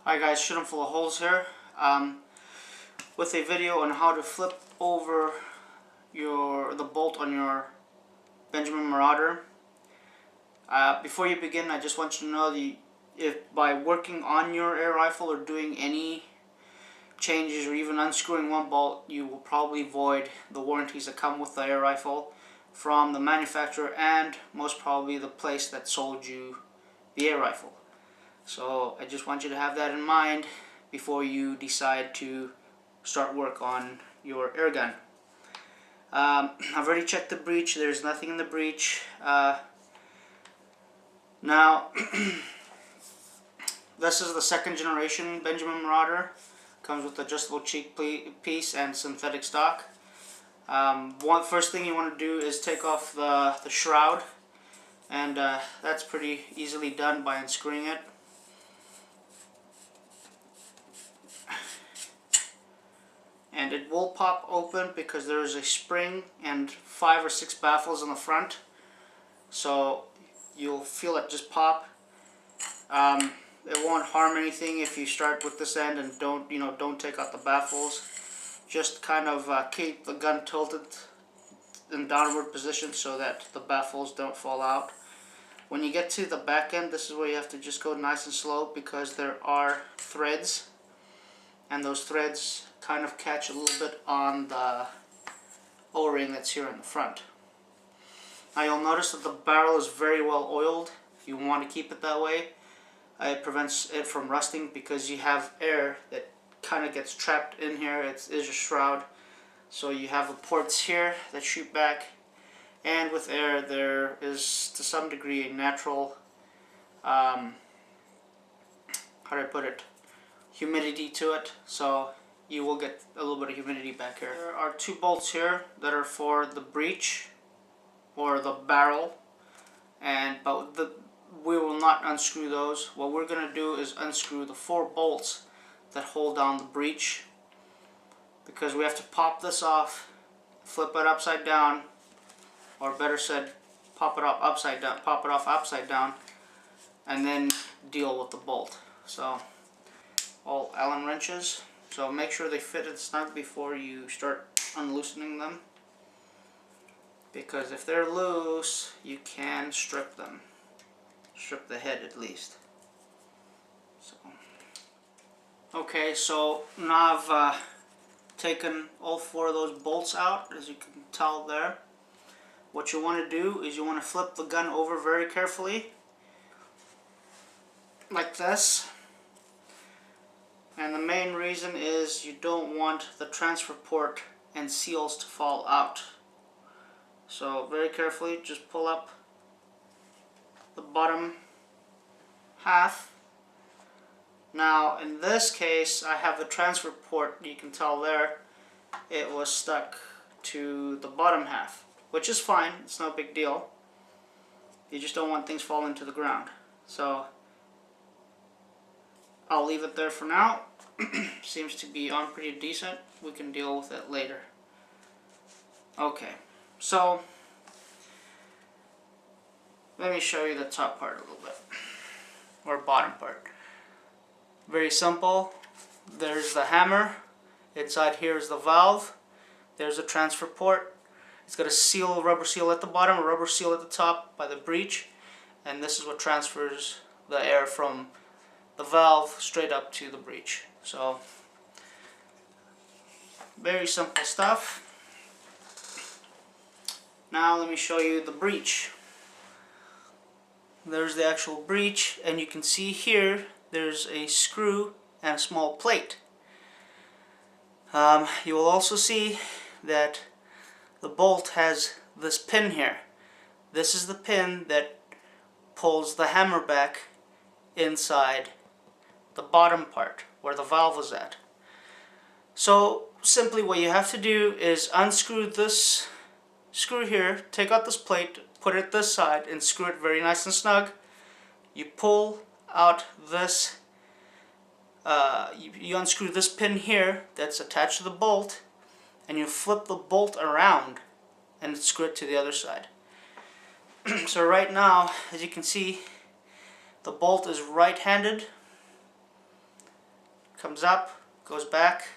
Hi guys, Shooting Full of Holes here, with a video on how to flip over the bolt on your Benjamin Marauder. Before you begin, I just want you to know if by working on your air rifle or doing any changes or even unscrewing one bolt, you will probably void the warranties that come with the air rifle from the manufacturer and most probably the place that sold you the air rifle. So I just want you to have that in mind before you decide to start work on your air gun. I've already checked the breech. There's nothing in the breech. Now, this is the second generation Benjamin Marauder. Comes with adjustable cheek piece and synthetic stock. First thing you want to do is take off the shroud, and that's pretty easily done by unscrewing it. And it will pop open because there is a spring and 5 or 6 baffles in the front, so you'll feel it just pop. It won't harm anything if you start with this end and don't take out the baffles. Just kind of keep the gun tilted in downward position so that the baffles don't fall out. When you get to the back end, this is where you have to just go nice and slow because there are threads, and those threads kind of catch a little bit on the O-ring that's here in the front. Now you'll notice that the barrel is very well oiled. You want to keep it that way. It prevents it from rusting because you have air that kind of gets trapped in here. It is a shroud. So you have the ports here that shoot back, and with air there is to some degree a natural, how do I put it, humidity to it, so you will get a little bit of humidity back here. There are 2 bolts here that are for the breech or the barrel, but we will not unscrew those. What we're going to do is unscrew the 4 bolts that hold down the breech, because we have to pop this off, flip it upside down, or better said, pop it off upside down, and then deal with the bolt. So all Allen wrenches, so make sure they fit it snug before you start unloosening them, because if they're loose you can strip them, strip the head at least. So okay, so now I've taken all 4 of those bolts out, as you can tell there. What you want to do is you want to flip the gun over very carefully like this. And the main reason is you don't want the transfer port and seals to fall out. So very carefully just pull up the bottom half. Now in this case I have the transfer port, you can tell there, it was stuck to the bottom half, which is fine, it's no big deal. You just don't want things falling to the ground. So I'll leave it there for now. Seems to be on pretty decent. We can deal with it later. Okay, so let me show you the top part a little bit, or bottom part. Very simple. There's the hammer. Inside here is the valve. There's a transfer port. It's got a rubber seal at the bottom, a rubber seal at the top by the breech, and this is what transfers the air from the valve straight up to the breech. So very simple stuff. Now let me show you the breech. There's the actual breech, and you can see here there's a screw and a small plate. You will also see that the bolt has this pin here. This is the pin that pulls the hammer back inside the bottom part where the valve is at. So simply what you have to do is unscrew this screw here, take out this plate, put it this side, and screw it very nice and snug. You pull out this, you unscrew this pin here that's attached to the bolt, and you flip the bolt around and screw it to the other side. So right now, as you can see, the bolt is right-handed, comes up, goes back.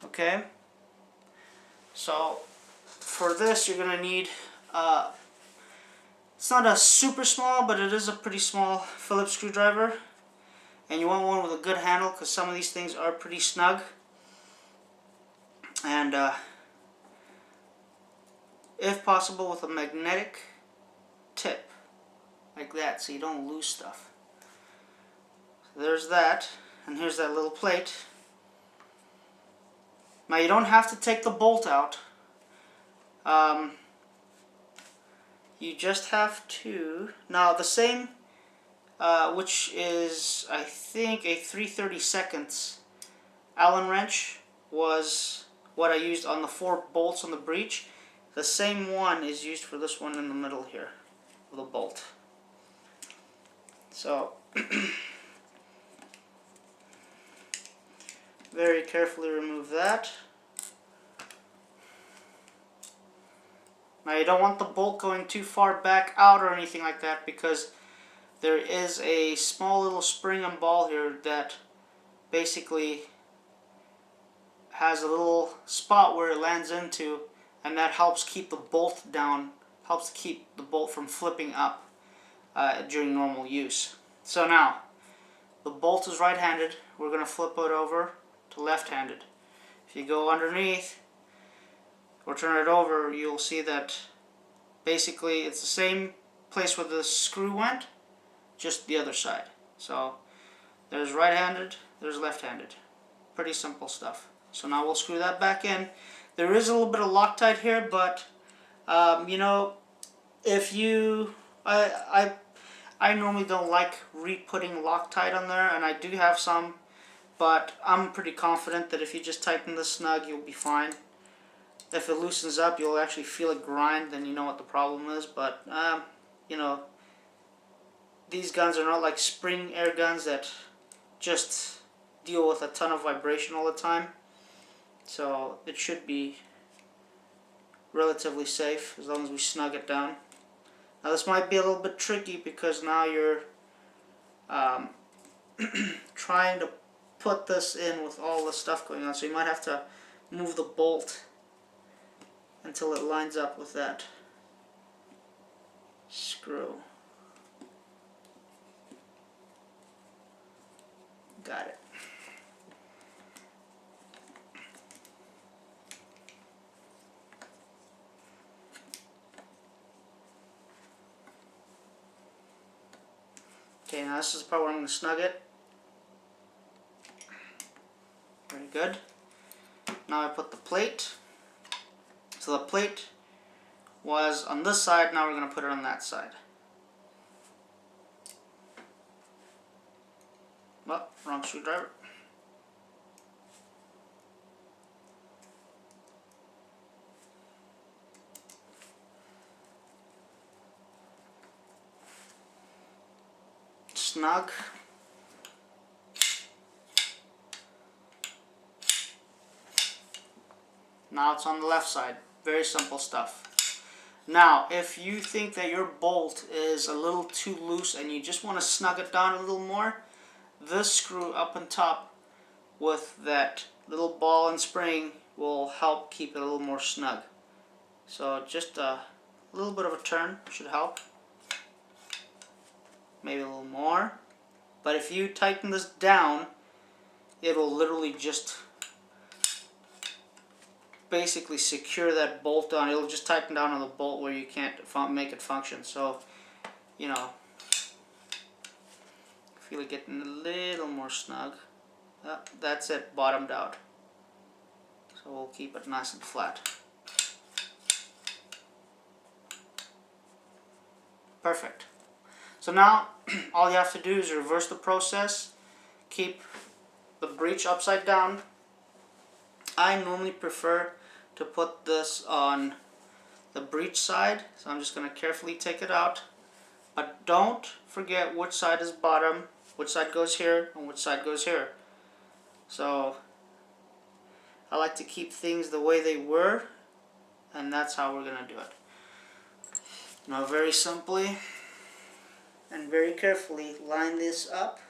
Okay, so for this you're going to need, it's not a super small, but it is a pretty small Phillips screwdriver. And you want one with a good handle because some of these things are pretty snug. And if possible with a magnetic tip, like that, so you don't lose stuff. So there's that, and here's that little plate. Now you don't have to take the bolt out. You just have to, now the same, which is I think a 3/32 Allen wrench was what I used on the 4 bolts on the breech. The same one is used for this one in the middle here, with a bolt. So very carefully remove that. Now you don't want the bolt going too far back out or anything like that, because there is a small little spring and ball here that basically has a little spot where it lands into, and that helps keep the bolt down, helps keep the bolt from flipping up during normal use. So now, the bolt is right-handed, we're going to flip it over to left-handed. If you go underneath or turn it over, you'll see that basically it's the same place where the screw went, just the other side. So there's right-handed, there's left-handed. Pretty simple stuff. So now we'll screw that back in. There is a little bit of Loctite here, but you know, if you, I normally don't like re-putting Loctite on there, and I do have some, but I'm pretty confident that if you just tighten this snug, you'll be fine. If it loosens up, you'll actually feel it grind, then you know what the problem is. But you know, these guns are not like spring air guns that just deal with a ton of vibration all the time. So it should be relatively safe as long as we snug it down. Now this might be a little bit tricky because now you're trying to put this in with all the stuff going on, so you might have to move the bolt until it lines up with that screw. Got it. Okay, now this is the part where I'm going to snug it. Very good. Now I put the plate. So the plate was on this side, now we're going to put it on that side. Oh, wrong screwdriver. Snug. Now it's on the left side. Very simple stuff. Now, if you think that your bolt is a little too loose and you just want to snug it down a little more, this screw up on top with that little ball and spring will help keep it a little more snug. So just a little bit of a turn should help. Maybe a little more. But if you tighten this down, it will literally just basically secure that bolt down. It'll just tighten down on the bolt where you can't make it function. So, you know, feel it getting a little more snug. That's it, bottomed out. So we'll keep it nice and flat. Perfect. So now all you have to do is reverse the process. Keep the breech upside down. I normally prefer to put this on the breech side, so I'm just going to carefully take it out. But don't forget which side is bottom, which side goes here, and which side goes here. So I like to keep things the way they were, and that's how we're going to do it. Now very simply and very carefully line this up.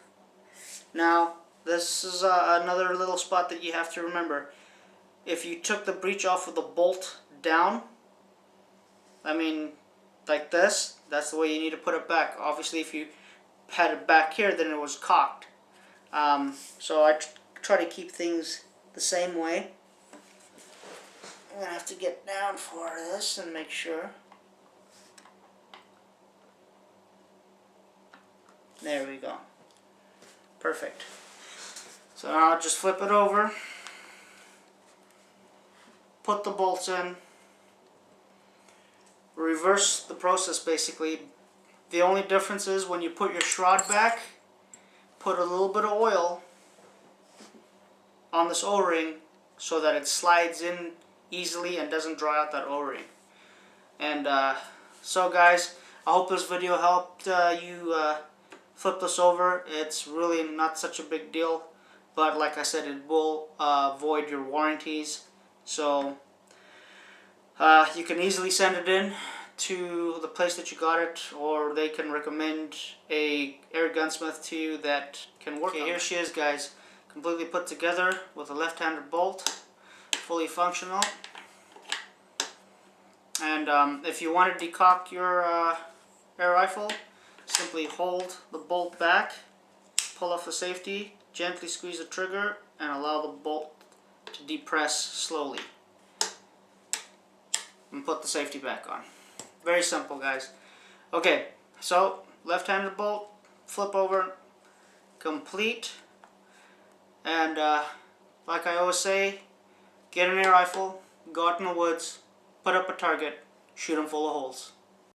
Now this is another little spot that you have to remember. If you took the breech off with the bolt down, I mean, like this, that's the way you need to put it back. Obviously, if you had it back here, then it was cocked. So I try to keep things the same way. I'm going to have to get down for this and make sure. There we go. Perfect. So now I'll just flip it over, put the bolts in, reverse the process basically. The only difference is when you put your shroud back, put a little bit of oil on this O-ring so that it slides in easily and doesn't dry out that O-ring. And so guys, I hope this video helped you flip this over. It's really not such a big deal, but like I said, it will void your warranties. So you can easily send it in to the place that you got it, or they can recommend a air gunsmith to you that can work. Okay, here she is, guys, completely put together with a left-handed bolt, fully functional. And if you want to decock your air rifle, simply hold the bolt back, pull off the safety, gently squeeze the trigger, and allow the bolt to depress slowly. And put the safety back on. Very simple, guys. Okay, so left-handed bolt, flip over, complete. And like I always say, get an air rifle, go out in the woods, put up a target, shoot them full of holes.